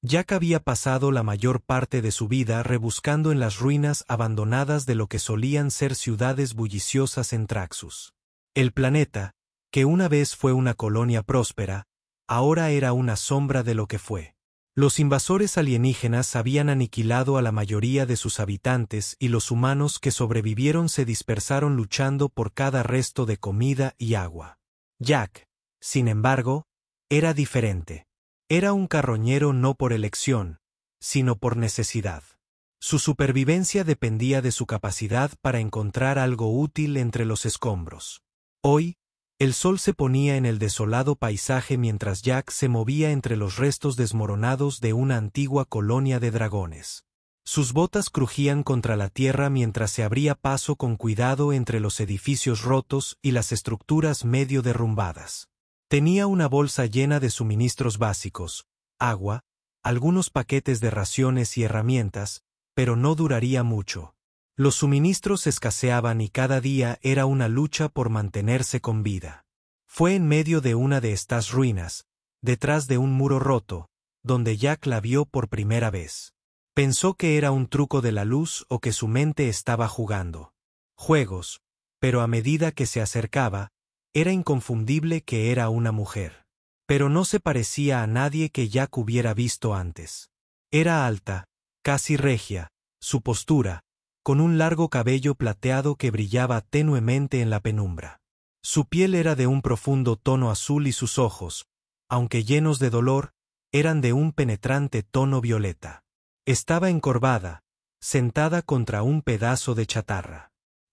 Jack había pasado la mayor parte de su vida rebuscando en las ruinas abandonadas de lo que solían ser ciudades bulliciosas en Traxxus. El planeta, que una vez fue una colonia próspera, ahora era una sombra de lo que fue. Los invasores alienígenas habían aniquilado a la mayoría de sus habitantes y los humanos que sobrevivieron se dispersaron luchando por cada resto de comida y agua. Jack, sin embargo, era diferente. Era un carroñero no por elección, sino por necesidad. Su supervivencia dependía de su capacidad para encontrar algo útil entre los escombros. Hoy, el sol se ponía en el desolado paisaje mientras Jack se movía entre los restos desmoronados de una antigua colonia de dragones. Sus botas crujían contra la tierra mientras se abría paso con cuidado entre los edificios rotos y las estructuras medio derrumbadas. Tenía una bolsa llena de suministros básicos, agua, algunos paquetes de raciones y herramientas, pero no duraría mucho. Los suministros escaseaban y cada día era una lucha por mantenerse con vida. Fue en medio de una de estas ruinas, detrás de un muro roto, donde Jack la vio por primera vez. Pensó que era un truco de la luz o que su mente estaba jugando juegos, pero a medida que se acercaba, era inconfundible que era una mujer. Pero no se parecía a nadie que Jack hubiera visto antes. Era alta, casi regia, su postura, con un largo cabello plateado que brillaba tenuemente en la penumbra. Su piel era de un profundo tono azul y sus ojos, aunque llenos de dolor, eran de un penetrante tono violeta. Estaba encorvada, sentada contra un pedazo de chatarra.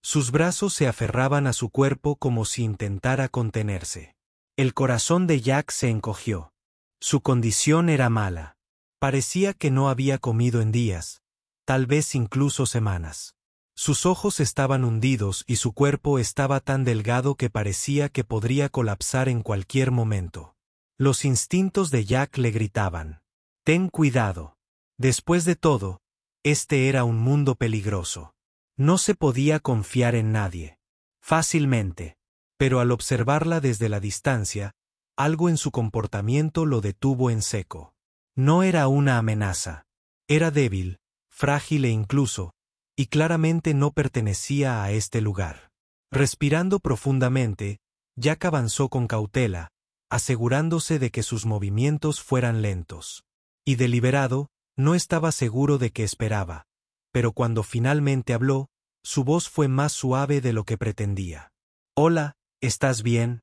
Sus brazos se aferraban a su cuerpo como si intentara contenerse. El corazón de Jack se encogió. Su condición era mala. Parecía que no había comido en días, tal vez incluso semanas. Sus ojos estaban hundidos y su cuerpo estaba tan delgado que parecía que podría colapsar en cualquier momento. Los instintos de Jack le gritaban: «Ten cuidado». Después de todo, este era un mundo peligroso. No se podía confiar en nadie fácilmente, pero al observarla desde la distancia, algo en su comportamiento lo detuvo en seco. No era una amenaza. Era débil, frágil e incluso, y claramente no pertenecía a este lugar. Respirando profundamente, Jack avanzó con cautela, asegurándose de que sus movimientos fueran lentos. Y deliberado, no estaba seguro de qué esperaba. Pero cuando finalmente habló, su voz fue más suave de lo que pretendía. «Hola, ¿estás bien?»,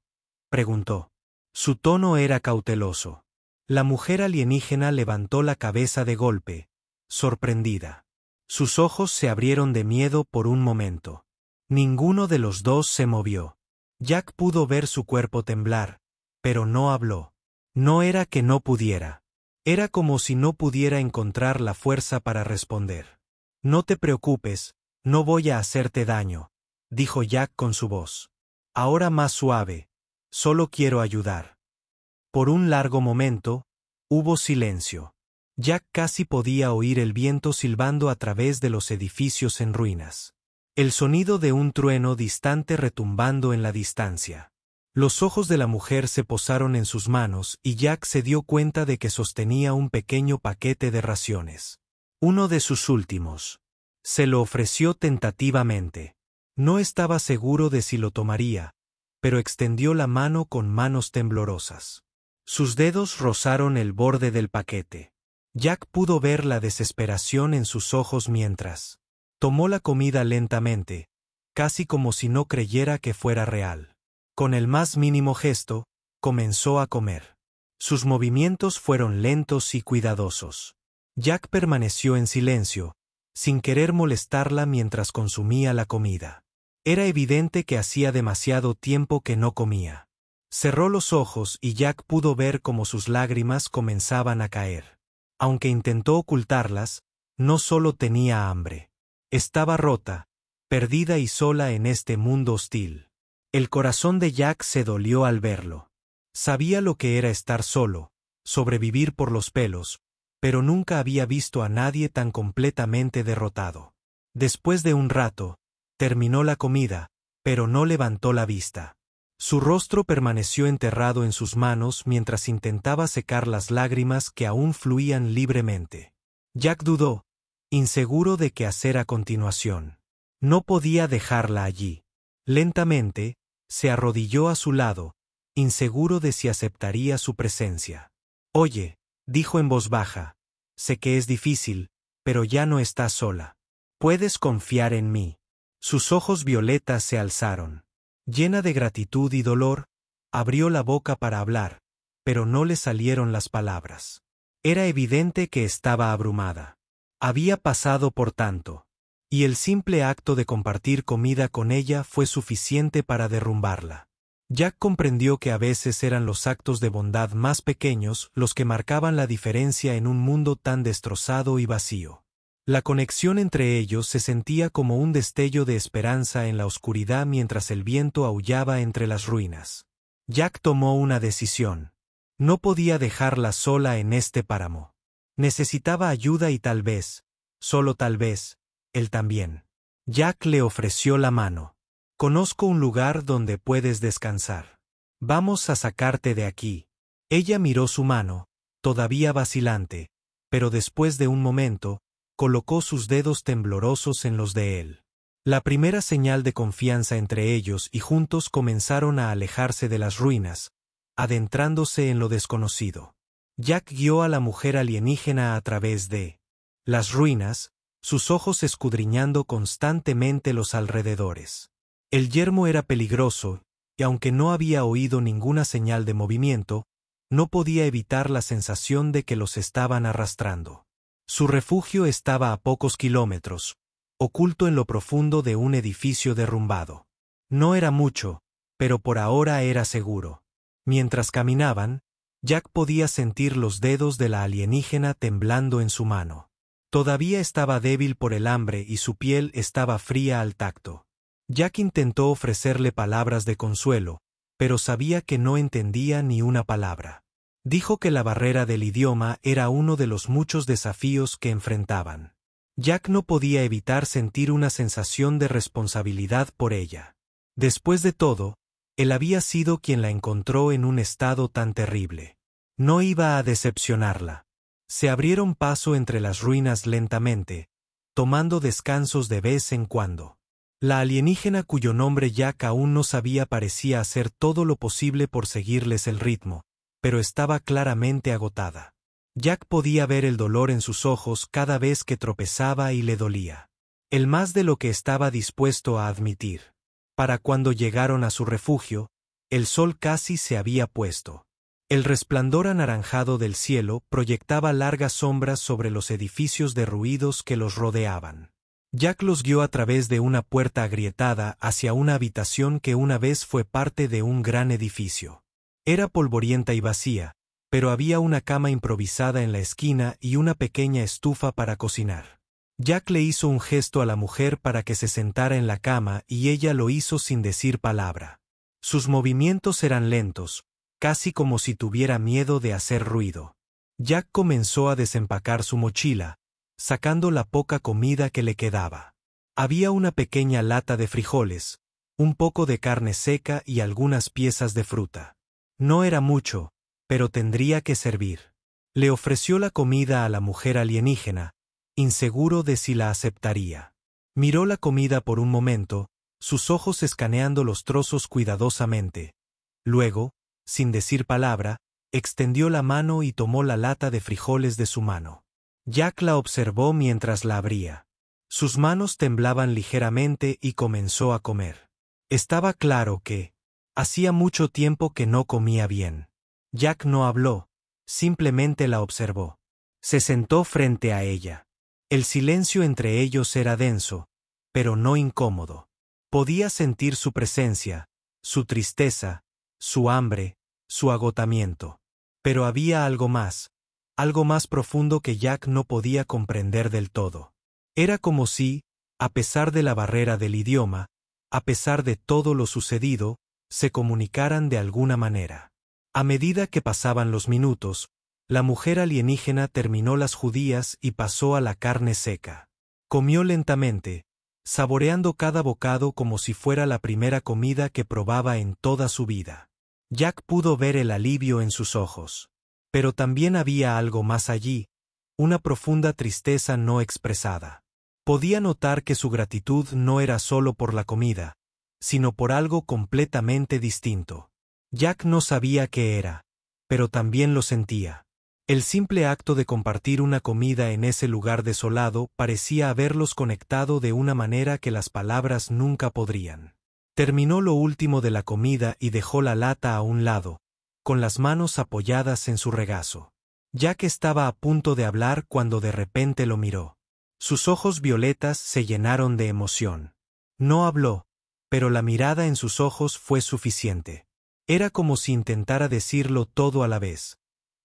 preguntó. Su tono era cauteloso. La mujer alienígena levantó la cabeza de golpe, sorprendida. Sus ojos se abrieron de miedo por un momento. Ninguno de los dos se movió. Jack pudo ver su cuerpo temblar, pero no habló. No era que no pudiera. Era como si no pudiera encontrar la fuerza para responder. «No te preocupes, no voy a hacerte daño», dijo Jack con su voz. Ahora más suave, «solo quiero ayudar». Por un largo momento, hubo silencio. Jack casi podía oír el viento silbando a través de los edificios en ruinas. El sonido de un trueno distante retumbando en la distancia. Los ojos de la mujer se posaron en sus manos y Jack se dio cuenta de que sostenía un pequeño paquete de raciones. Uno de sus últimos. Se lo ofreció tentativamente. No estaba seguro de si lo tomaría, pero extendió la mano con manos temblorosas. Sus dedos rozaron el borde del paquete. Jack pudo ver la desesperación en sus ojos mientras tomó la comida lentamente, casi como si no creyera que fuera real. Con el más mínimo gesto, comenzó a comer. Sus movimientos fueron lentos y cuidadosos. Jack permaneció en silencio, sin querer molestarla mientras consumía la comida. Era evidente que hacía demasiado tiempo que no comía. Cerró los ojos y Jack pudo ver cómo sus lágrimas comenzaban a caer. Aunque intentó ocultarlas, no solo tenía hambre. Estaba rota, perdida y sola en este mundo hostil. El corazón de Jack se dolió al verlo. Sabía lo que era estar solo, sobrevivir por los pelos, pero nunca había visto a nadie tan completamente derrotado. Después de un rato, terminó la comida, pero no levantó la vista. Su rostro permaneció enterrado en sus manos mientras intentaba secar las lágrimas que aún fluían libremente. Jack dudó, inseguro de qué hacer a continuación. No podía dejarla allí. Lentamente, se arrodilló a su lado, inseguro de si aceptaría su presencia. «Oye», dijo en voz baja, «sé que es difícil, pero ya no estás sola. Puedes confiar en mí». Sus ojos violetas se alzaron. Llena de gratitud y dolor, abrió la boca para hablar, pero no le salieron las palabras. Era evidente que estaba abrumada. Había pasado por tanto. Y el simple acto de compartir comida con ella fue suficiente para derrumbarla. Jack comprendió que a veces eran los actos de bondad más pequeños los que marcaban la diferencia en un mundo tan destrozado y vacío. La conexión entre ellos se sentía como un destello de esperanza en la oscuridad mientras el viento aullaba entre las ruinas. Jack tomó una decisión. No podía dejarla sola en este páramo. Necesitaba ayuda y tal vez, solo tal vez, él también. Jack le ofreció la mano. «Conozco un lugar donde puedes descansar. Vamos a sacarte de aquí». Ella miró su mano, todavía vacilante, pero después de un momento, colocó sus dedos temblorosos en los de él. La primera señal de confianza entre ellos y juntos comenzaron a alejarse de las ruinas, adentrándose en lo desconocido. Jack guió a la mujer alienígena a través de las ruinas, sus ojos escudriñando constantemente los alrededores. El yermo era peligroso, y aunque no había oído ninguna señal de movimiento, no podía evitar la sensación de que los estaban arrastrando. Su refugio estaba a pocos kilómetros, oculto en lo profundo de un edificio derrumbado. No era mucho, pero por ahora era seguro. Mientras caminaban, Jack podía sentir los dedos de la alienígena temblando en su mano. Todavía estaba débil por el hambre y su piel estaba fría al tacto. Jack intentó ofrecerle palabras de consuelo, pero sabía que no entendía ni una palabra. Dijo que la barrera del idioma era uno de los muchos desafíos que enfrentaban. Jack no podía evitar sentir una sensación de responsabilidad por ella. Después de todo, él había sido quien la encontró en un estado tan terrible. No iba a decepcionarla. Se abrieron paso entre las ruinas lentamente, tomando descansos de vez en cuando. La alienígena cuyo nombre Jack aún no sabía parecía hacer todo lo posible por seguirles el ritmo, pero estaba claramente agotada. Jack podía ver el dolor en sus ojos cada vez que tropezaba y le dolía. El más de lo que estaba dispuesto a admitir. Para cuando llegaron a su refugio, el sol casi se había puesto. El resplandor anaranjado del cielo proyectaba largas sombras sobre los edificios derruidos que los rodeaban. Jack los guió a través de una puerta agrietada hacia una habitación que una vez fue parte de un gran edificio. Era polvorienta y vacía, pero había una cama improvisada en la esquina y una pequeña estufa para cocinar. Jack le hizo un gesto a la mujer para que se sentara en la cama y ella lo hizo sin decir palabra. Sus movimientos eran lentos, casi como si tuviera miedo de hacer ruido. Jack comenzó a desempacar su mochila, sacando la poca comida que le quedaba. Había una pequeña lata de frijoles, un poco de carne seca y algunas piezas de fruta. No era mucho, pero tendría que servir. Le ofreció la comida a la mujer alienígena, inseguro de si la aceptaría. Miró la comida por un momento, sus ojos escaneando los trozos cuidadosamente. Luego, sin decir palabra, extendió la mano y tomó la lata de frijoles de su mano. Jack la observó mientras la abría. Sus manos temblaban ligeramente y comenzó a comer. Estaba claro que hacía mucho tiempo que no comía bien. Jack no habló, simplemente la observó. Se sentó frente a ella. El silencio entre ellos era denso, pero no incómodo. Podía sentir su presencia, su tristeza, su hambre, su agotamiento. Pero había algo más profundo que Jack no podía comprender del todo. Era como si, a pesar de la barrera del idioma, a pesar de todo lo sucedido, se comunicaran de alguna manera. A medida que pasaban los minutos, la mujer alienígena terminó las judías y pasó a la carne seca. Comió lentamente, saboreando cada bocado como si fuera la primera comida que probaba en toda su vida. Jack pudo ver el alivio en sus ojos. Pero también había algo más allí, una profunda tristeza no expresada. Podía notar que su gratitud no era solo por la comida, sino por algo completamente distinto. Jack no sabía qué era, pero también lo sentía. El simple acto de compartir una comida en ese lugar desolado parecía haberlos conectado de una manera que las palabras nunca podrían. Terminó lo último de la comida y dejó la lata a un lado, con las manos apoyadas en su regazo. Jack estaba a punto de hablar cuando de repente lo miró. Sus ojos violetas se llenaron de emoción. No habló, pero la mirada en sus ojos fue suficiente. Era como si intentara decirlo todo a la vez.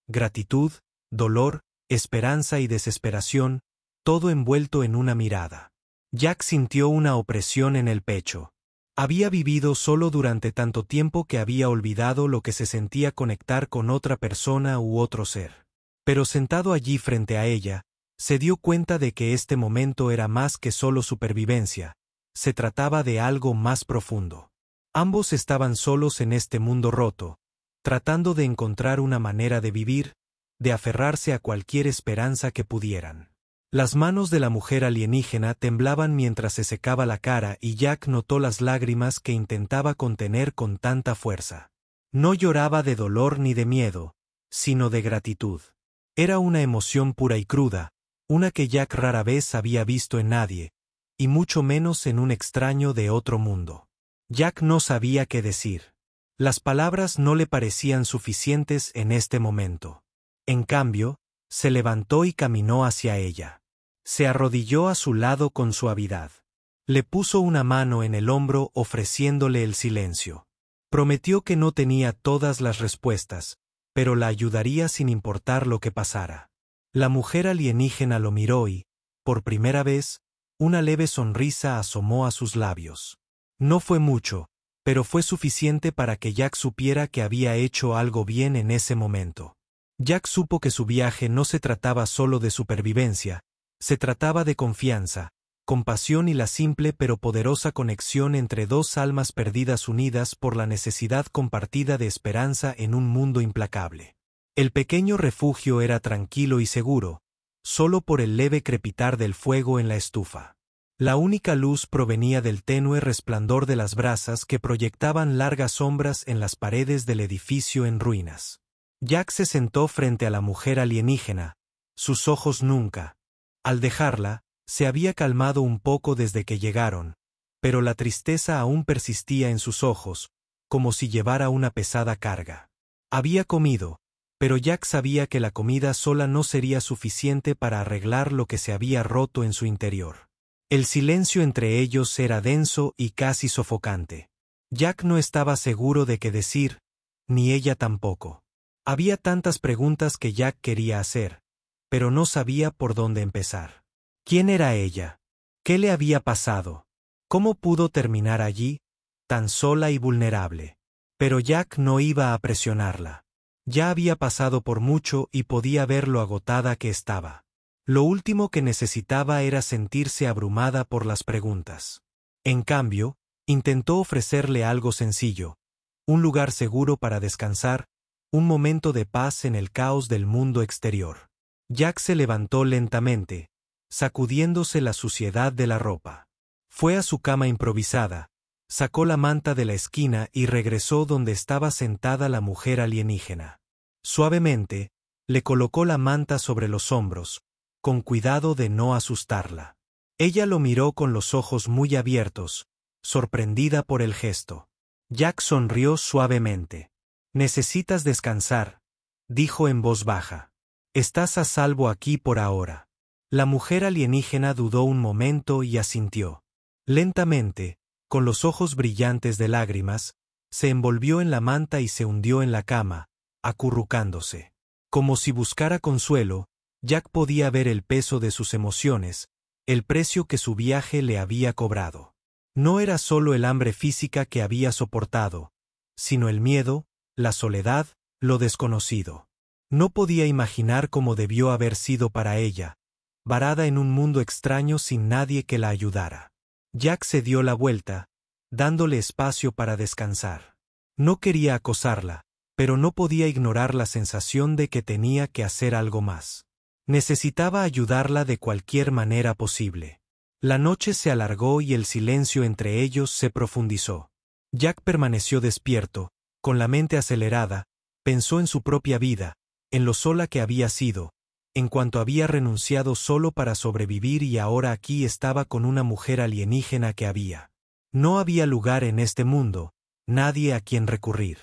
Gratitud, dolor, esperanza y desesperación, todo envuelto en una mirada. Jack sintió una opresión en el pecho. Había vivido solo durante tanto tiempo que había olvidado lo que se sentía conectar con otra persona u otro ser. Pero sentado allí frente a ella, se dio cuenta de que este momento era más que solo supervivencia, se trataba de algo más profundo. Ambos estaban solos en este mundo roto, tratando de encontrar una manera de vivir, de aferrarse a cualquier esperanza que pudieran. Las manos de la mujer alienígena temblaban mientras se secaba la cara y Jack notó las lágrimas que intentaba contener con tanta fuerza. No lloraba de dolor ni de miedo, sino de gratitud. Era una emoción pura y cruda, una que Jack rara vez había visto en nadie, y mucho menos en un extraño de otro mundo. Jack no sabía qué decir. Las palabras no le parecían suficientes en este momento. En cambio, se levantó y caminó hacia ella. Se arrodilló a su lado con suavidad. Le puso una mano en el hombro ofreciéndole el silencio. Prometió que no tenía todas las respuestas, pero la ayudaría sin importar lo que pasara. La mujer alienígena lo miró y, por primera vez, una leve sonrisa asomó a sus labios. No fue mucho, pero fue suficiente para que Jack supiera que había hecho algo bien en ese momento. Jack supo que su viaje no se trataba solo de supervivencia, se trataba de confianza, compasión y la simple pero poderosa conexión entre dos almas perdidas unidas por la necesidad compartida de esperanza en un mundo implacable. El pequeño refugio era tranquilo y seguro, solo por el leve crepitar del fuego en la estufa. La única luz provenía del tenue resplandor de las brasas que proyectaban largas sombras en las paredes del edificio en ruinas. Jack se sentó frente a la mujer alienígena, sus ojos nunca. Al dejarla, se había calmado un poco desde que llegaron, pero la tristeza aún persistía en sus ojos, como si llevara una pesada carga. Había comido, pero Jack sabía que la comida sola no sería suficiente para arreglar lo que se había roto en su interior. El silencio entre ellos era denso y casi sofocante. Jack no estaba seguro de qué decir, ni ella tampoco. Había tantas preguntas que Jack quería hacer, pero no sabía por dónde empezar. ¿Quién era ella? ¿Qué le había pasado? ¿Cómo pudo terminar allí, tan sola y vulnerable? Pero Jack no iba a presionarla. Ya había pasado por mucho y podía ver lo agotada que estaba. Lo último que necesitaba era sentirse abrumada por las preguntas. En cambio, intentó ofrecerle algo sencillo, un lugar seguro para descansar, un momento de paz en el caos del mundo exterior. Jack se levantó lentamente, sacudiéndose la suciedad de la ropa. Fue a su cama improvisada, sacó la manta de la esquina y regresó donde estaba sentada la mujer alienígena. Suavemente, le colocó la manta sobre los hombros, con cuidado de no asustarla. Ella lo miró con los ojos muy abiertos, sorprendida por el gesto. Jack sonrió suavemente. «Necesitas descansar», dijo en voz baja. «Estás a salvo aquí por ahora». La mujer alienígena dudó un momento y asintió. Lentamente, con los ojos brillantes de lágrimas, se envolvió en la manta y se hundió en la cama, acurrucándose. Como si buscara consuelo, Jack podía ver el peso de sus emociones, el precio que su viaje le había cobrado. No era solo el hambre física que había soportado, sino el miedo, la soledad, lo desconocido. No podía imaginar cómo debió haber sido para ella, varada en un mundo extraño sin nadie que la ayudara. Jack se dio la vuelta, dándole espacio para descansar. No quería acosarla, pero no podía ignorar la sensación de que tenía que hacer algo más. Necesitaba ayudarla de cualquier manera posible. La noche se alargó y el silencio entre ellos se profundizó. Jack permaneció despierto, con la mente acelerada, pensó en su propia vida, en lo sola que había sido, en cuanto había renunciado solo para sobrevivir y ahora aquí estaba con una mujer alienígena que había. No había lugar en este mundo, nadie a quien recurrir.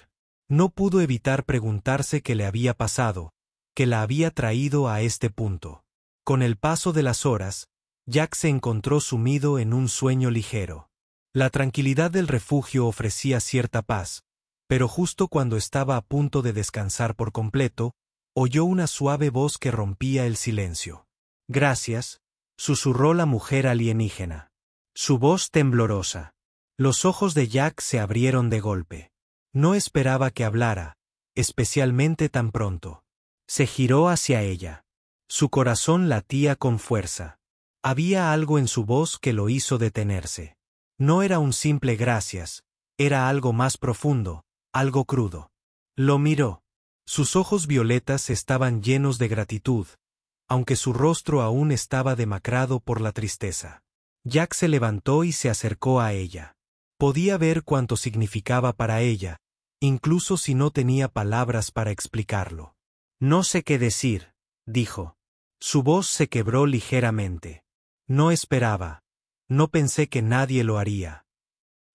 No pudo evitar preguntarse qué le había pasado, qué la había traído a este punto. Con el paso de las horas, Jack se encontró sumido en un sueño ligero. La tranquilidad del refugio ofrecía cierta paz, pero justo cuando estaba a punto de descansar por completo, oyó una suave voz que rompía el silencio. «Gracias», susurró la mujer alienígena. Su voz temblorosa. Los ojos de Jack se abrieron de golpe. No esperaba que hablara, especialmente tan pronto. Se giró hacia ella. Su corazón latía con fuerza. Había algo en su voz que lo hizo detenerse. No era un simple gracias, era algo más profundo, algo crudo. Lo miró. Sus ojos violetas estaban llenos de gratitud, aunque su rostro aún estaba demacrado por la tristeza. Jack se levantó y se acercó a ella. Podía ver cuánto significaba para ella, incluso si no tenía palabras para explicarlo. «No sé qué decir», dijo. Su voz se quebró ligeramente. «No esperaba. No pensé que nadie lo haría».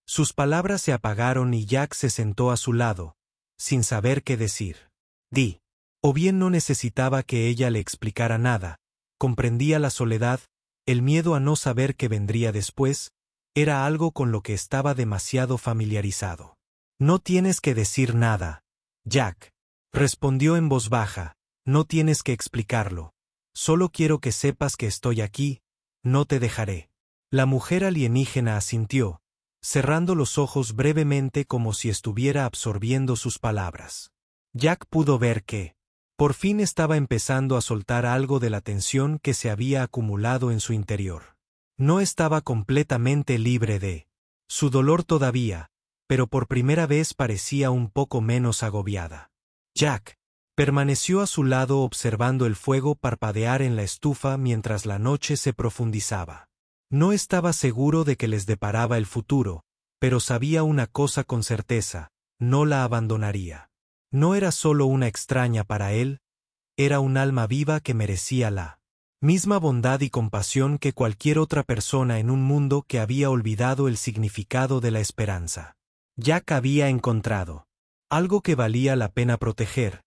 Sus palabras se apagaron y Jack se sentó a su lado, sin saber qué decir. «Di». O bien no necesitaba que ella le explicara nada, comprendía la soledad, el miedo a no saber qué vendría después, era algo con lo que estaba demasiado familiarizado. «No tienes que decir nada, Jack», respondió en voz baja, «no tienes que explicarlo. Solo quiero que sepas que estoy aquí, no te dejaré». La mujer alienígena asintió, cerrando los ojos brevemente como si estuviera absorbiendo sus palabras. Jack pudo ver que, por fin estaba empezando a soltar algo de la tensión que se había acumulado en su interior. No estaba completamente libre de su dolor todavía, pero por primera vez parecía un poco menos agobiada. Jack permaneció a su lado observando el fuego parpadear en la estufa mientras la noche se profundizaba. No estaba seguro de que les deparaba el futuro, pero sabía una cosa con certeza, no la abandonaría. No era solo una extraña para él, era un alma viva que merecía la misma bondad y compasión que cualquier otra persona en un mundo que había olvidado el significado de la esperanza. Jack había encontrado algo que valía la pena proteger,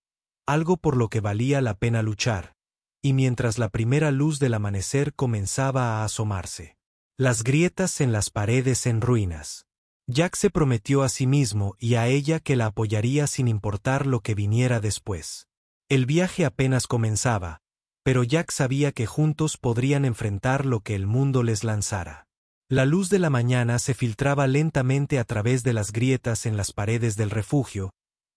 algo por lo que valía la pena luchar, y mientras la primera luz del amanecer comenzaba a asomarse, las grietas en las paredes en ruinas. Jack se prometió a sí mismo y a ella que la apoyaría sin importar lo que viniera después. El viaje apenas comenzaba, pero Jack sabía que juntos podrían enfrentar lo que el mundo les lanzara. La luz de la mañana se filtraba lentamente a través de las grietas en las paredes del refugio,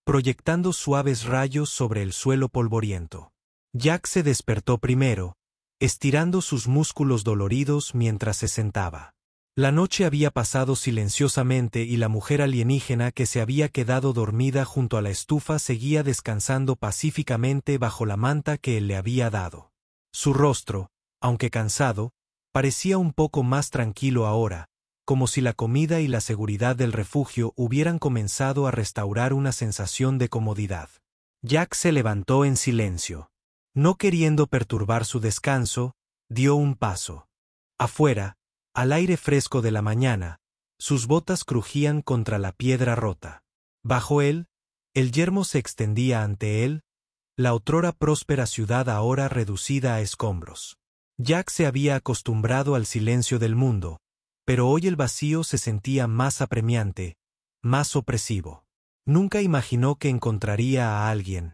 proyectando suaves rayos sobre el suelo polvoriento. Jack se despertó primero, estirando sus músculos doloridos mientras se sentaba. La noche había pasado silenciosamente y la mujer alienígena que se había quedado dormida junto a la estufa seguía descansando pacíficamente bajo la manta que él le había dado. Su rostro, aunque cansado, parecía un poco más tranquilo ahora, como si la comida y la seguridad del refugio hubieran comenzado a restaurar una sensación de comodidad. Jack se levantó en silencio. No queriendo perturbar su descanso, dio un paso. Afuera, al aire fresco de la mañana, sus botas crujían contra la piedra rota. Bajo él, el yermo se extendía ante él, la otrora próspera ciudad ahora reducida a escombros. Jack se había acostumbrado al silencio del mundo, pero hoy el vacío se sentía más apremiante, más opresivo. Nunca imaginó que encontraría a alguien,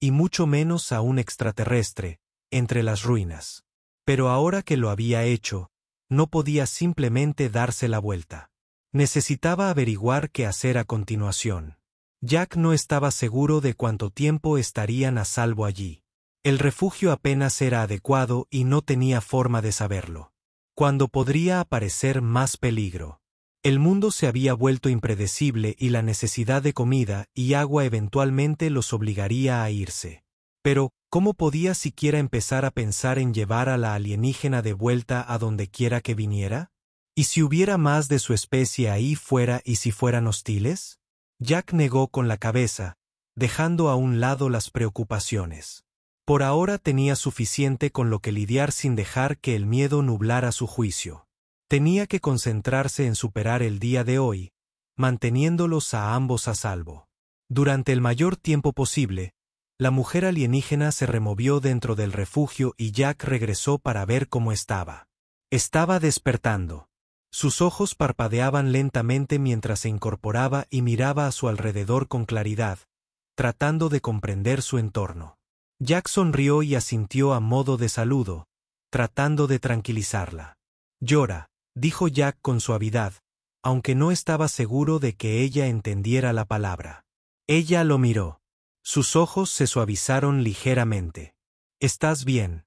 y mucho menos a un extraterrestre, entre las ruinas. Pero ahora que lo había hecho, no podía simplemente darse la vuelta. Necesitaba averiguar qué hacer a continuación. Jack no estaba seguro de cuánto tiempo estarían a salvo allí. El refugio apenas era adecuado y no tenía forma de saberlo. cuando podría aparecer más peligro. El mundo se había vuelto impredecible y la necesidad de comida y agua eventualmente los obligaría a irse. Pero, ¿cómo podía siquiera empezar a pensar en llevar a la alienígena de vuelta a donde quiera que viniera? ¿Y si hubiera más de su especie ahí fuera y si fueran hostiles? Jack negó con la cabeza, dejando a un lado las preocupaciones. Por ahora tenía suficiente con lo que lidiar sin dejar que el miedo nublara su juicio. Tenía que concentrarse en superar el día de hoy, manteniéndolos a ambos a salvo. Durante el mayor tiempo posible, la mujer alienígena se removió dentro del refugio y Jack regresó para ver cómo estaba. Estaba despertando. Sus ojos parpadeaban lentamente mientras se incorporaba y miraba a su alrededor con claridad, tratando de comprender su entorno. Jack sonrió y asintió a modo de saludo, tratando de tranquilizarla. «Llora», dijo Jack con suavidad, aunque no estaba seguro de que ella entendiera la palabra. Ella lo miró. Sus ojos se suavizaron ligeramente. «¿Estás bien?»,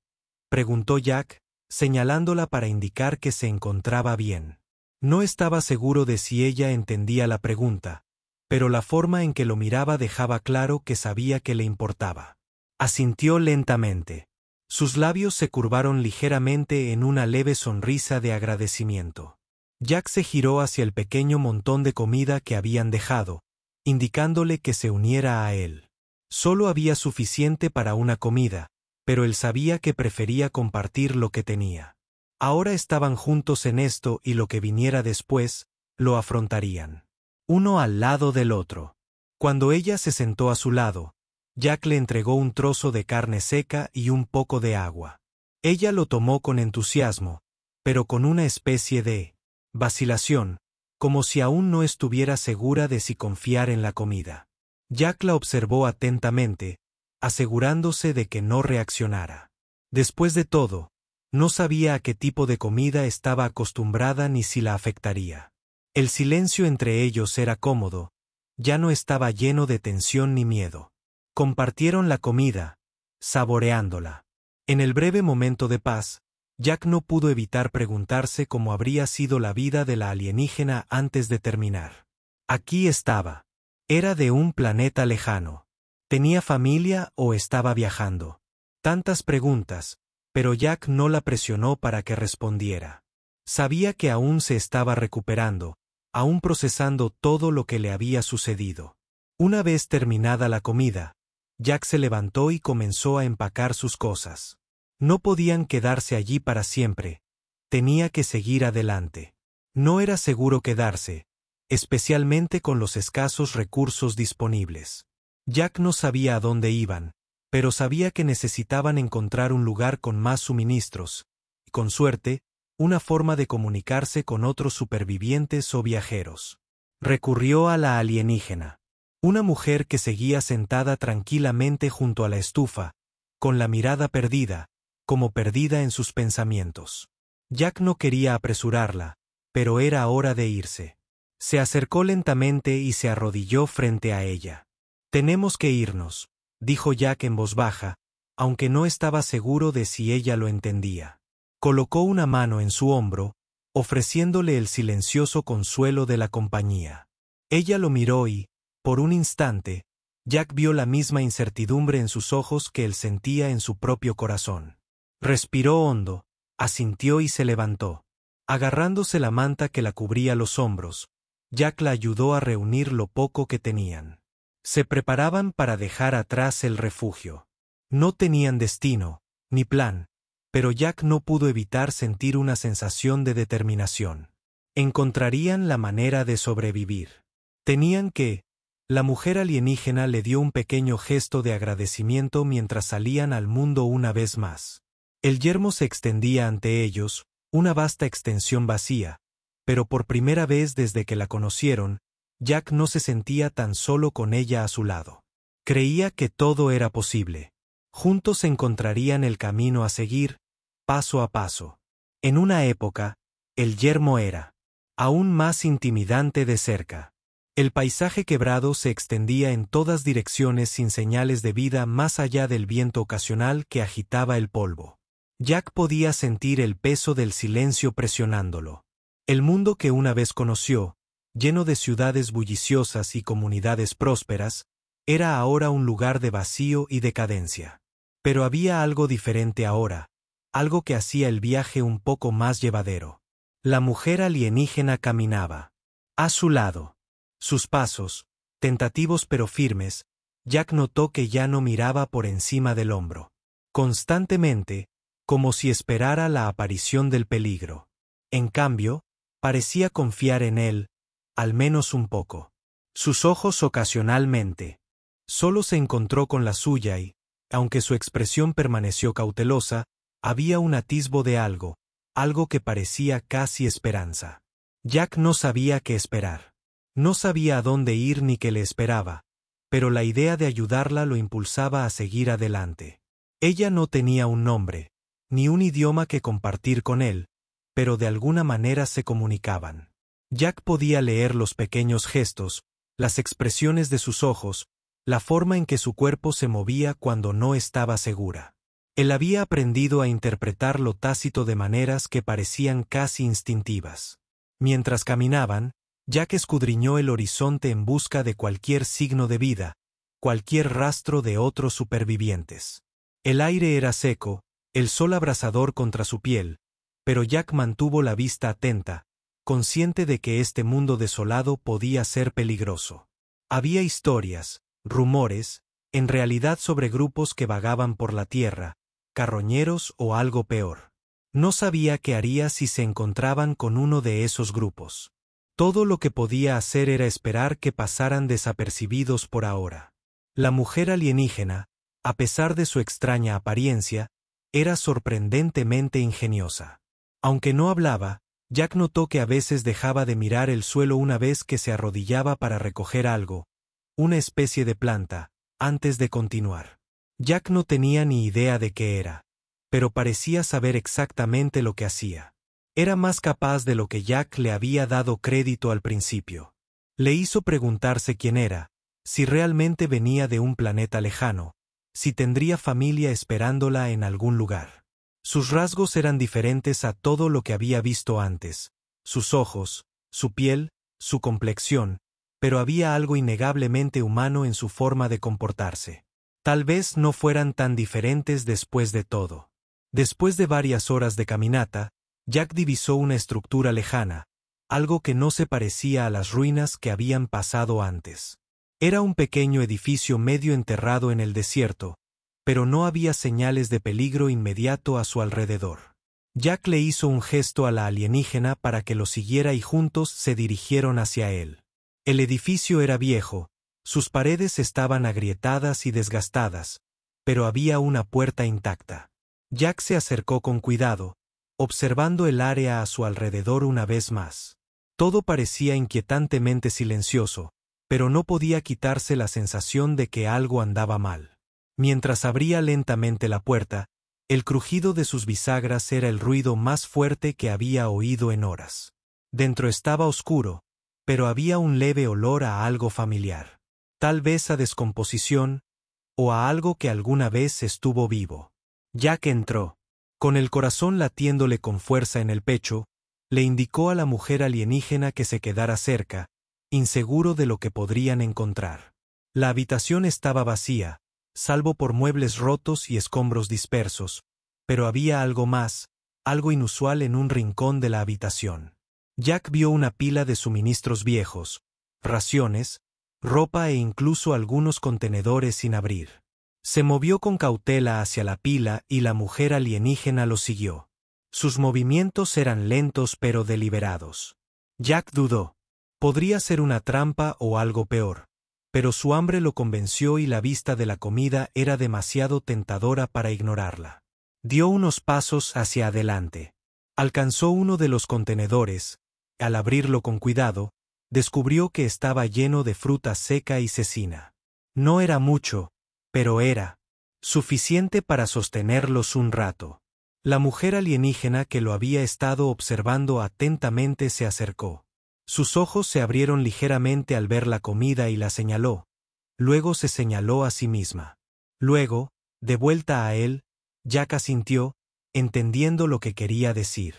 preguntó Jack, señalándola para indicar que se encontraba bien. No estaba seguro de si ella entendía la pregunta, pero la forma en que lo miraba dejaba claro que sabía que le importaba. Asintió lentamente. Sus labios se curvaron ligeramente en una leve sonrisa de agradecimiento. Jack se giró hacia el pequeño montón de comida que habían dejado, indicándole que se uniera a él. Solo había suficiente para una comida, pero él sabía que prefería compartir lo que tenía. Ahora estaban juntos en esto y lo que viniera después, lo afrontarían. Uno al lado del otro. Cuando ella se sentó a su lado, Jack le entregó un trozo de carne seca y un poco de agua. Ella lo tomó con entusiasmo, pero con una especie de vacilación, como si aún no estuviera segura de si confiar en la comida. Jack la observó atentamente, asegurándose de que no reaccionara. Después de todo, no sabía a qué tipo de comida estaba acostumbrada ni si la afectaría. El silencio entre ellos era cómodo, ya no estaba lleno de tensión ni miedo. Compartieron la comida, saboreándola. En el breve momento de paz, Jack no pudo evitar preguntarse cómo habría sido la vida de la alienígena antes de terminar. Aquí estaba. Era de un planeta lejano. ¿Tenía familia o estaba viajando? Tantas preguntas, pero Jack no la presionó para que respondiera. Sabía que aún se estaba recuperando, aún procesando todo lo que le había sucedido. Una vez terminada la comida, Jack se levantó y comenzó a empacar sus cosas. No podían quedarse allí para siempre. Tenía que seguir adelante. No era seguro quedarse, especialmente con los escasos recursos disponibles. Jack no sabía a dónde iban, pero sabía que necesitaban encontrar un lugar con más suministros, y con suerte, una forma de comunicarse con otros supervivientes o viajeros. Recurrió a la alienígena. Una mujer que seguía sentada tranquilamente junto a la estufa, con la mirada perdida, como perdida en sus pensamientos. Jack no quería apresurarla, pero era hora de irse. Se acercó lentamente y se arrodilló frente a ella. «Tenemos que irnos», dijo Jack en voz baja, aunque no estaba seguro de si ella lo entendía. Colocó una mano en su hombro, ofreciéndole el silencioso consuelo de la compañía. Ella lo miró y, por un instante, Jack vio la misma incertidumbre en sus ojos que él sentía en su propio corazón. Respiró hondo, asintió y se levantó. Agarrándose la manta que la cubría los hombros, Jack la ayudó a reunir lo poco que tenían. Se preparaban para dejar atrás el refugio. No tenían destino, ni plan, pero Jack no pudo evitar sentir una sensación de determinación. Encontrarían la manera de sobrevivir. Tenían que. La mujer alienígena le dio un pequeño gesto de agradecimiento mientras salían al mundo una vez más. El yermo se extendía ante ellos, una vasta extensión vacía, pero por primera vez desde que la conocieron, Jack no se sentía tan solo con ella a su lado. Creía que todo era posible. Juntos encontrarían el camino a seguir, paso a paso. En una época, el yermo era aún más intimidante de cerca. El paisaje quebrado se extendía en todas direcciones sin señales de vida más allá del viento ocasional que agitaba el polvo. Jack podía sentir el peso del silencio presionándolo. El mundo que una vez conoció, lleno de ciudades bulliciosas y comunidades prósperas, era ahora un lugar de vacío y decadencia. Pero había algo diferente ahora, algo que hacía el viaje un poco más llevadero. La mujer alienígena caminaba. A su lado. Sus pasos, tentativos pero firmes, Jack notó que ya no miraba por encima del hombro. Constantemente, como si esperara la aparición del peligro. En cambio, parecía confiar en él, al menos un poco. Sus ojos ocasionalmente. Solo se encontró con la suya y, aunque su expresión permaneció cautelosa, había un atisbo de algo que parecía casi esperanza. Jack no sabía qué esperar. No sabía a dónde ir ni qué le esperaba, pero la idea de ayudarla lo impulsaba a seguir adelante. Ella no tenía un nombre, ni un idioma que compartir con él, pero de alguna manera se comunicaban. Jack podía leer los pequeños gestos, las expresiones de sus ojos, la forma en que su cuerpo se movía cuando no estaba segura. Él había aprendido a interpretar lo tácito de maneras que parecían casi instintivas. Mientras caminaban, Jack escudriñó el horizonte en busca de cualquier signo de vida, cualquier rastro de otros supervivientes. El aire era seco, el sol abrasador contra su piel, pero Jack mantuvo la vista atenta, consciente de que este mundo desolado podía ser peligroso. Había historias, rumores, en realidad sobre grupos que vagaban por la tierra, carroñeros o algo peor. No sabía qué haría si se encontraban con uno de esos grupos. Todo lo que podía hacer era esperar que pasaran desapercibidos por ahora. La mujer alienígena, a pesar de su extraña apariencia, era sorprendentemente ingeniosa. Aunque no hablaba, Jack notó que a veces dejaba de mirar el suelo una vez que se arrodillaba para recoger algo, una especie de planta, antes de continuar. Jack no tenía ni idea de qué era, pero parecía saber exactamente lo que hacía. Era más capaz de lo que Jack le había dado crédito al principio. Le hizo preguntarse quién era, si realmente venía de un planeta lejano, si tendría familia esperándola en algún lugar. Sus rasgos eran diferentes a todo lo que había visto antes, sus ojos, su piel, su complexión, pero había algo innegablemente humano en su forma de comportarse. Tal vez no fueran tan diferentes después de todo. Después de varias horas de caminata, Jack divisó una estructura lejana, algo que no se parecía a las ruinas que habían pasado antes. Era un pequeño edificio medio enterrado en el desierto, pero no había señales de peligro inmediato a su alrededor. Jack le hizo un gesto a la alienígena para que lo siguiera y juntos se dirigieron hacia él. El edificio era viejo, sus paredes estaban agrietadas y desgastadas, pero había una puerta intacta. Jack se acercó con cuidado, observando el área a su alrededor una vez más. Todo parecía inquietantemente silencioso, pero no podía quitarse la sensación de que algo andaba mal. Mientras abría lentamente la puerta, el crujido de sus bisagras era el ruido más fuerte que había oído en horas. Dentro estaba oscuro, pero había un leve olor a algo familiar. Tal vez a descomposición, o a algo que alguna vez estuvo vivo. Jack entró. Con el corazón latiéndole con fuerza en el pecho, le indicó a la mujer alienígena que se quedara cerca, inseguro de lo que podrían encontrar. La habitación estaba vacía, salvo por muebles rotos y escombros dispersos, pero había algo más, algo inusual en un rincón de la habitación. Jack vio una pila de suministros viejos, raciones, ropa e incluso algunos contenedores sin abrir. Se movió con cautela hacia la pila y la mujer alienígena lo siguió. Sus movimientos eran lentos pero deliberados. Jack dudó. Podría ser una trampa o algo peor, pero su hambre lo convenció y la vista de la comida era demasiado tentadora para ignorarla. Dio unos pasos hacia adelante. Alcanzó uno de los contenedores. Al abrirlo con cuidado, descubrió que estaba lleno de fruta seca y cecina. No era mucho, pero era suficiente para sostenerlos un rato. La mujer alienígena que lo había estado observando atentamente se acercó. Sus ojos se abrieron ligeramente al ver la comida y la señaló. Luego se señaló a sí misma. Luego, de vuelta a él, Jack asintió, entendiendo lo que quería decir.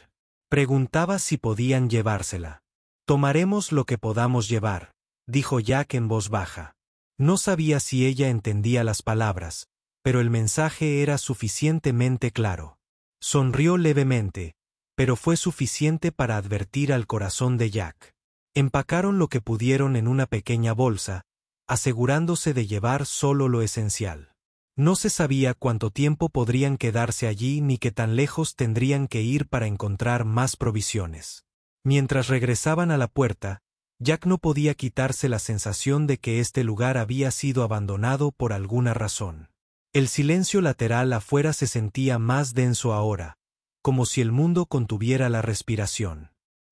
Preguntaba si podían llevársela. «Tomaremos lo que podamos llevar», dijo Jack en voz baja. No sabía si ella entendía las palabras, pero el mensaje era suficientemente claro. Sonrió levemente, pero fue suficiente para advertir al corazón de Jack. Empacaron lo que pudieron en una pequeña bolsa, asegurándose de llevar solo lo esencial. No se sabía cuánto tiempo podrían quedarse allí ni qué tan lejos tendrían que ir para encontrar más provisiones. Mientras regresaban a la puerta, Jack no podía quitarse la sensación de que este lugar había sido abandonado por alguna razón. El silencio lateral afuera se sentía más denso ahora, como si el mundo contuviera la respiración.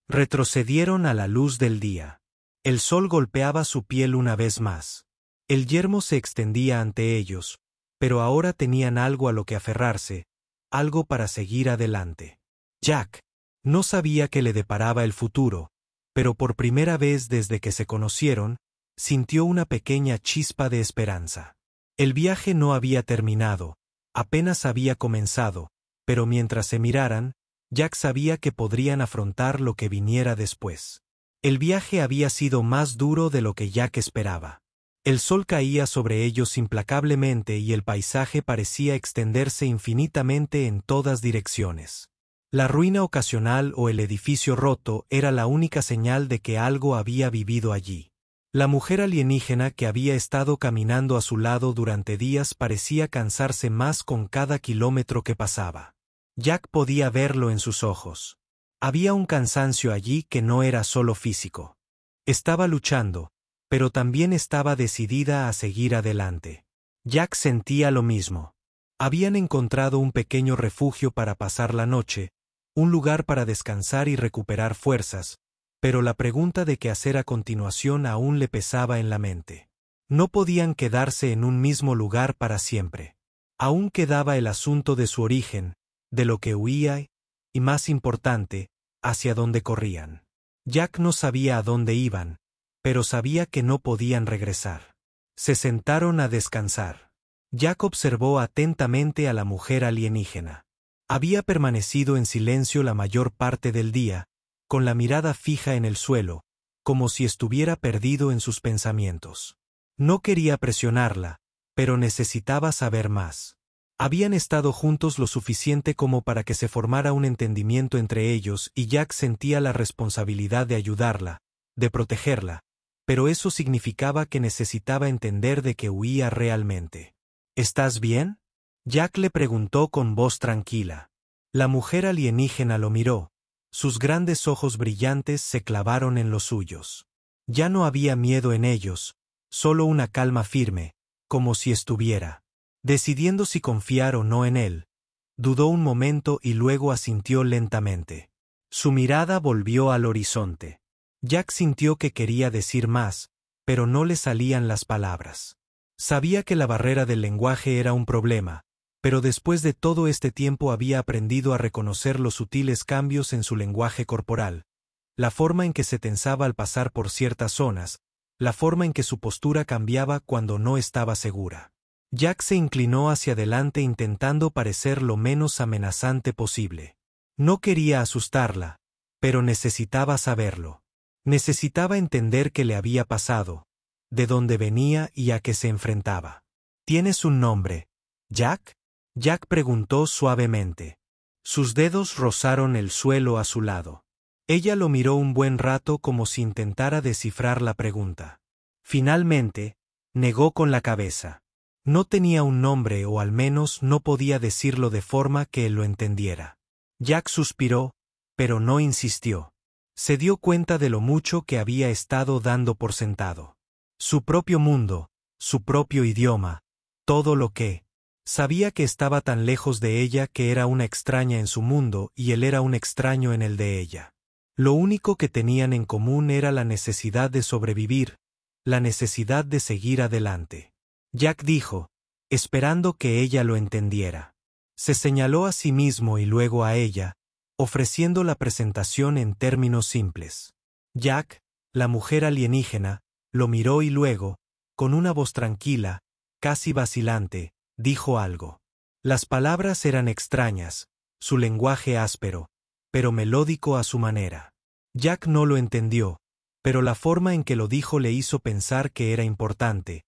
Retrocedieron a la luz del día. El sol golpeaba su piel una vez más. El yermo se extendía ante ellos, pero ahora tenían algo a lo que aferrarse, algo para seguir adelante. Jack no sabía qué le deparaba el futuro, pero por primera vez desde que se conocieron, sintió una pequeña chispa de esperanza. El viaje no había terminado, apenas había comenzado, pero mientras se miraran, Jack sabía que podrían afrontar lo que viniera después. El viaje había sido más duro de lo que Jack esperaba. El sol caía sobre ellos implacablemente y el paisaje parecía extenderse infinitamente en todas direcciones. La ruina ocasional o el edificio roto era la única señal de que algo había vivido allí. La mujer alienígena que había estado caminando a su lado durante días parecía cansarse más con cada kilómetro que pasaba. Jack podía verlo en sus ojos. Había un cansancio allí que no era solo físico. Estaba luchando, pero también estaba decidida a seguir adelante. Jack sentía lo mismo. Habían encontrado un pequeño refugio para pasar la noche, un lugar para descansar y recuperar fuerzas, pero la pregunta de qué hacer a continuación aún le pesaba en la mente. No podían quedarse en un mismo lugar para siempre. Aún quedaba el asunto de su origen, de lo que huía y, más importante, hacia dónde corrían. Jack no sabía a dónde iban, pero sabía que no podían regresar. Se sentaron a descansar. Jack observó atentamente a la mujer alienígena. Había permanecido en silencio la mayor parte del día, con la mirada fija en el suelo, como si estuviera perdido en sus pensamientos. No quería presionarla, pero necesitaba saber más. Habían estado juntos lo suficiente como para que se formara un entendimiento entre ellos y Jack sentía la responsabilidad de ayudarla, de protegerla, pero eso significaba que necesitaba entender de qué huía realmente. ¿Estás bien?, Jack le preguntó con voz tranquila. La mujer alienígena lo miró. Sus grandes ojos brillantes se clavaron en los suyos. Ya no había miedo en ellos, solo una calma firme, como si estuviera decidiendo si confiar o no en él. Dudó un momento y luego asintió lentamente. Su mirada volvió al horizonte. Jack sintió que quería decir más, pero no le salían las palabras. Sabía que la barrera del lenguaje era un problema, pero después de todo este tiempo había aprendido a reconocer los sutiles cambios en su lenguaje corporal, la forma en que se tensaba al pasar por ciertas zonas, la forma en que su postura cambiaba cuando no estaba segura. Jack se inclinó hacia adelante intentando parecer lo menos amenazante posible. No quería asustarla, pero necesitaba saberlo. Necesitaba entender qué le había pasado, de dónde venía y a qué se enfrentaba. ¿Tienes un nombre, Jack?, Jack preguntó suavemente. Sus dedos rozaron el suelo a su lado. Ella lo miró un buen rato como si intentara descifrar la pregunta. Finalmente, negó con la cabeza. No tenía un nombre o al menos no podía decirlo de forma que él lo entendiera. Jack suspiró, pero no insistió. Se dio cuenta de lo mucho que había estado dando por sentado. Su propio mundo, su propio idioma, todo lo que... Sabía que estaba tan lejos de ella que era una extraña en su mundo y él era un extraño en el de ella. Lo único que tenían en común era la necesidad de sobrevivir, la necesidad de seguir adelante. Jack dijo, esperando que ella lo entendiera. Se señaló a sí mismo y luego a ella, ofreciendo la presentación en términos simples. Jack, la mujer alienígena, lo miró y luego, con una voz tranquila, casi vacilante, dijo algo. Las palabras eran extrañas, su lenguaje áspero, pero melódico a su manera. Jack no lo entendió, pero la forma en que lo dijo le hizo pensar que era importante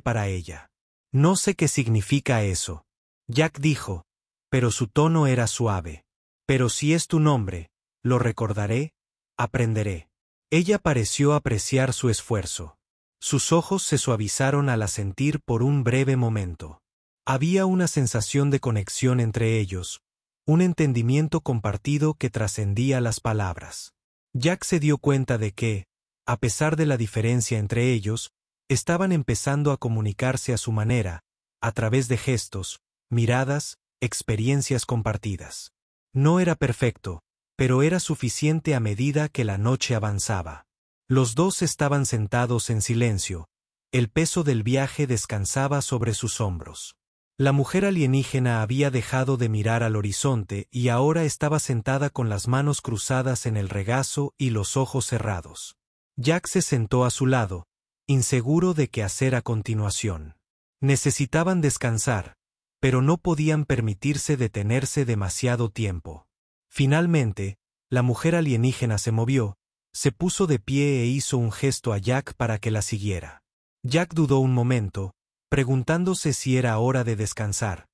para ella. No sé qué significa eso. Jack dijo, pero su tono era suave. Pero si es tu nombre, lo recordaré, aprenderé. Ella pareció apreciar su esfuerzo. Sus ojos se suavizaron al asentir por un breve momento. Había una sensación de conexión entre ellos, un entendimiento compartido que trascendía las palabras. Jack se dio cuenta de que, a pesar de la diferencia entre ellos, estaban empezando a comunicarse a su manera, a través de gestos, miradas, experiencias compartidas. No era perfecto, pero era suficiente a medida que la noche avanzaba. Los dos estaban sentados en silencio, el peso del viaje descansaba sobre sus hombros. La mujer alienígena había dejado de mirar al horizonte y ahora estaba sentada con las manos cruzadas en el regazo y los ojos cerrados. Jack se sentó a su lado, inseguro de qué hacer a continuación. Necesitaban descansar, pero no podían permitirse detenerse demasiado tiempo. Finalmente, la mujer alienígena se movió, se puso de pie e hizo un gesto a Jack para que la siguiera. Jack dudó un momento, preguntándose si era hora de descansar,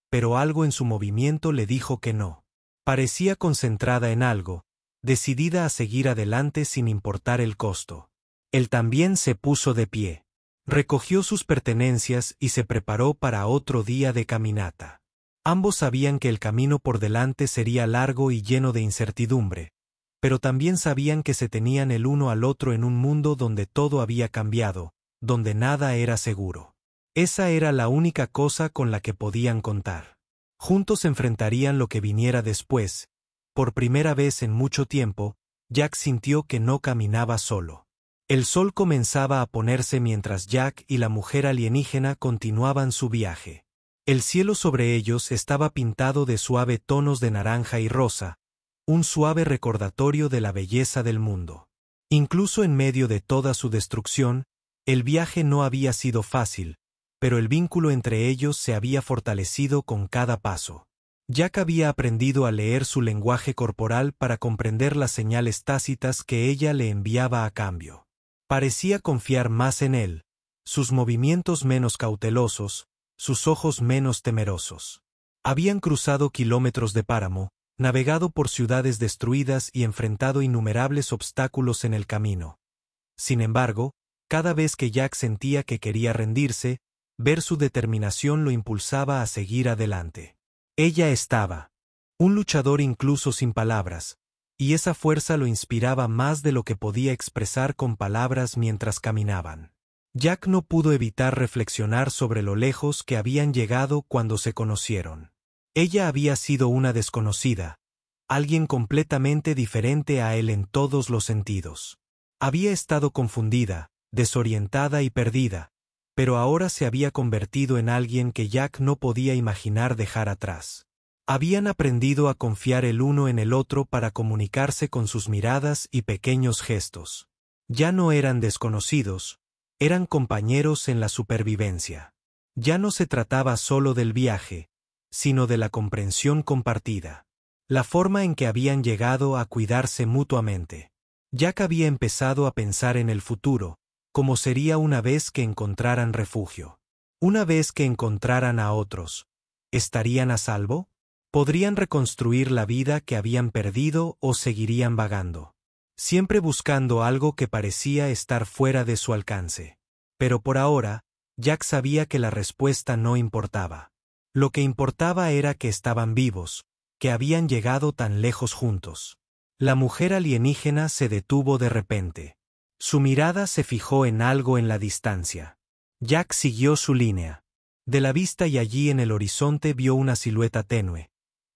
pero algo en su movimiento le dijo que no. Parecía concentrada en algo, decidida a seguir adelante sin importar el costo. Él también se puso de pie. Recogió sus pertenencias y se preparó para otro día de caminata. Ambos sabían que el camino por delante sería largo y lleno de incertidumbre, pero también sabían que se tenían el uno al otro en un mundo donde todo había cambiado, donde nada era seguro. Esa era la única cosa con la que podían contar. Juntos enfrentarían lo que viniera después. Por primera vez en mucho tiempo, Jack sintió que no caminaba solo. El sol comenzaba a ponerse mientras Jack y la mujer alienígena continuaban su viaje. El cielo sobre ellos estaba pintado de suave tonos de naranja y rosa, un suave recordatorio de la belleza del mundo. Incluso en medio de toda su destrucción, el viaje no había sido fácil, pero el vínculo entre ellos se había fortalecido con cada paso. Jack había aprendido a leer su lenguaje corporal para comprender las señales tácitas que ella le enviaba a cambio. Parecía confiar más en él, sus movimientos menos cautelosos, sus ojos menos temerosos. Habían cruzado kilómetros de páramo, navegado por ciudades destruidas y enfrentado innumerables obstáculos en el camino. Sin embargo, cada vez que Jack sentía que quería rendirse, ver su determinación lo impulsaba a seguir adelante. Ella estaba. Un luchador incluso sin palabras, y esa fuerza lo inspiraba más de lo que podía expresar con palabras mientras caminaban. Jack no pudo evitar reflexionar sobre lo lejos que habían llegado cuando se conocieron. Ella había sido una desconocida, alguien completamente diferente a él en todos los sentidos. Había estado confundida, desorientada y perdida, pero ahora se había convertido en alguien que Jack no podía imaginar dejar atrás. Habían aprendido a confiar el uno en el otro para comunicarse con sus miradas y pequeños gestos. Ya no eran desconocidos, eran compañeros en la supervivencia. Ya no se trataba solo del viaje, sino de la comprensión compartida. La forma en que habían llegado a cuidarse mutuamente. Jack había empezado a pensar en el futuro, como sería una vez que encontraran refugio. Una vez que encontraran a otros, ¿estarían a salvo? ¿Podrían reconstruir la vida que habían perdido o seguirían vagando? Siempre buscando algo que parecía estar fuera de su alcance. Pero por ahora, Jack sabía que la respuesta no importaba. Lo que importaba era que estaban vivos, que habían llegado tan lejos juntos. La mujer alienígena se detuvo de repente. Su mirada se fijó en algo en la distancia. Jack siguió su línea. De la vista y allí en el horizonte vio una silueta tenue.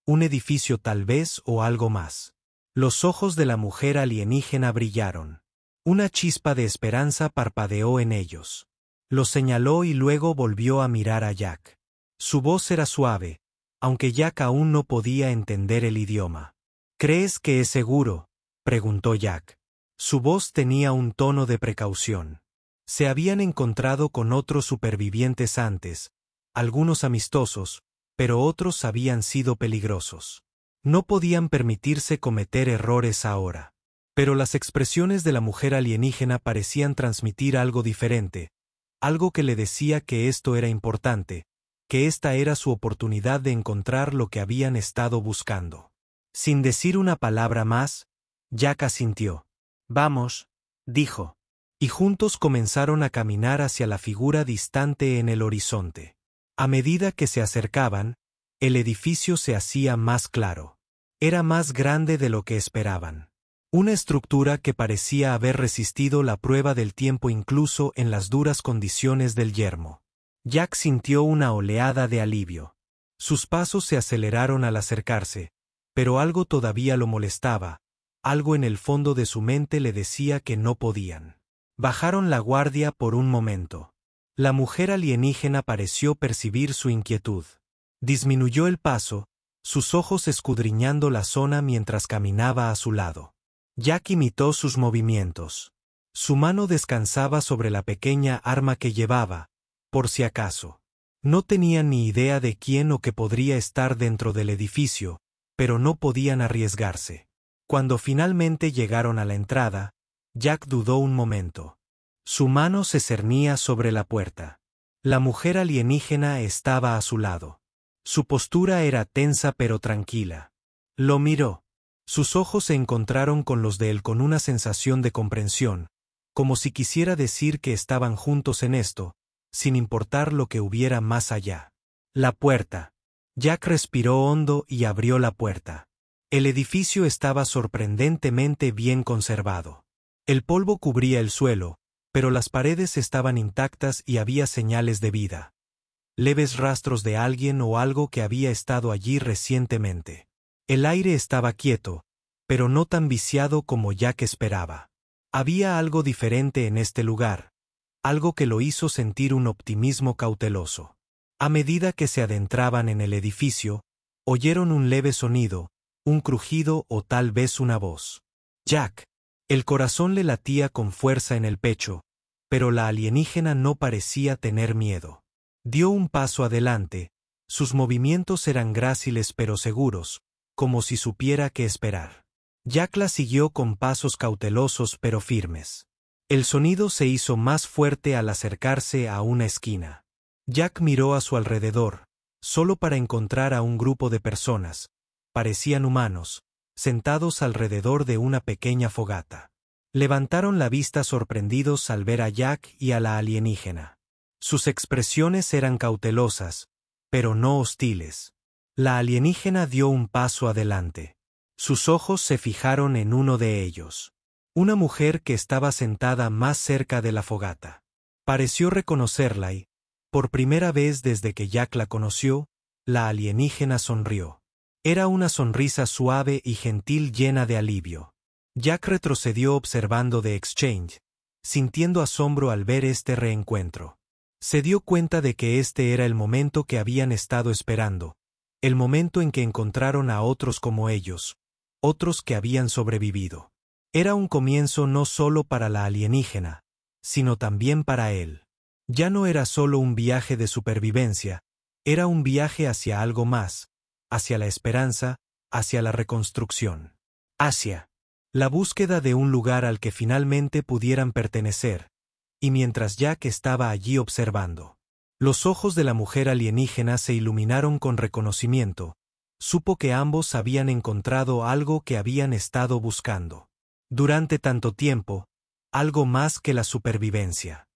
Un edificio tal vez o algo más. Los ojos de la mujer alienígena brillaron. Una chispa de esperanza parpadeó en ellos. Lo señaló y luego volvió a mirar a Jack. Su voz era suave, aunque Jack aún no podía entender el idioma. ¿Crees que es seguro?, preguntó Jack. Su voz tenía un tono de precaución. Se habían encontrado con otros supervivientes antes, algunos amistosos, pero otros habían sido peligrosos. No podían permitirse cometer errores ahora. Pero las expresiones de la mujer alienígena parecían transmitir algo diferente, algo que le decía que esto era importante, que esta era su oportunidad de encontrar lo que habían estado buscando. Sin decir una palabra más, Jack asintió. «Vamos», dijo. Y juntos comenzaron a caminar hacia la figura distante en el horizonte. A medida que se acercaban, el edificio se hacía más claro. Era más grande de lo que esperaban. Una estructura que parecía haber resistido la prueba del tiempo incluso en las duras condiciones del yermo. Jack sintió una oleada de alivio. Sus pasos se aceleraron al acercarse, pero algo todavía lo molestaba, algo en el fondo de su mente le decía que no podían. Bajaron la guardia por un momento. La mujer alienígena pareció percibir su inquietud. Disminuyó el paso, sus ojos escudriñando la zona mientras caminaba a su lado. Jack imitó sus movimientos. Su mano descansaba sobre la pequeña arma que llevaba, por si acaso. No tenían ni idea de quién o qué podría estar dentro del edificio, pero no podían arriesgarse. Cuando finalmente llegaron a la entrada, Jack dudó un momento. Su mano se cernía sobre la puerta. La mujer alienígena estaba a su lado. Su postura era tensa pero tranquila. Lo miró. Sus ojos se encontraron con los de él con una sensación de comprensión, como si quisiera decir que estaban juntos en esto, sin importar lo que hubiera más allá. La puerta. Jack respiró hondo y abrió la puerta. El edificio estaba sorprendentemente bien conservado. El polvo cubría el suelo, pero las paredes estaban intactas y había señales de vida. Leves rastros de alguien o algo que había estado allí recientemente. El aire estaba quieto, pero no tan viciado como Jack esperaba. Había algo diferente en este lugar, algo que lo hizo sentir un optimismo cauteloso. A medida que se adentraban en el edificio, oyeron un leve sonido, un crujido o tal vez una voz. «Jack». El corazón le latía con fuerza en el pecho, pero la alienígena no parecía tener miedo. Dio un paso adelante, sus movimientos eran gráciles pero seguros, como si supiera qué esperar. Jack la siguió con pasos cautelosos pero firmes. El sonido se hizo más fuerte al acercarse a una esquina. Jack miró a su alrededor, solo para encontrar a un grupo de personas, parecían humanos, sentados alrededor de una pequeña fogata. Levantaron la vista sorprendidos al ver a Jack y a la alienígena. Sus expresiones eran cautelosas, pero no hostiles. La alienígena dio un paso adelante. Sus ojos se fijaron en uno de ellos. Una mujer que estaba sentada más cerca de la fogata. Pareció reconocerla y, por primera vez desde que Jack la conoció, la alienígena sonrió. Era una sonrisa suave y gentil llena de alivio. Jack retrocedió observando The Exchange, sintiendo asombro al ver este reencuentro. Se dio cuenta de que este era el momento que habían estado esperando, el momento en que encontraron a otros como ellos, otros que habían sobrevivido. Era un comienzo no solo para la alienígena, sino también para él. Ya no era solo un viaje de supervivencia, era un viaje hacia algo más, hacia la esperanza, hacia la reconstrucción. Hacia la búsqueda de un lugar al que finalmente pudieran pertenecer, y mientras Jack estaba allí observando, los ojos de la mujer alienígena se iluminaron con reconocimiento, supo que ambos habían encontrado algo que habían estado buscando. Durante tanto tiempo, algo más que la supervivencia.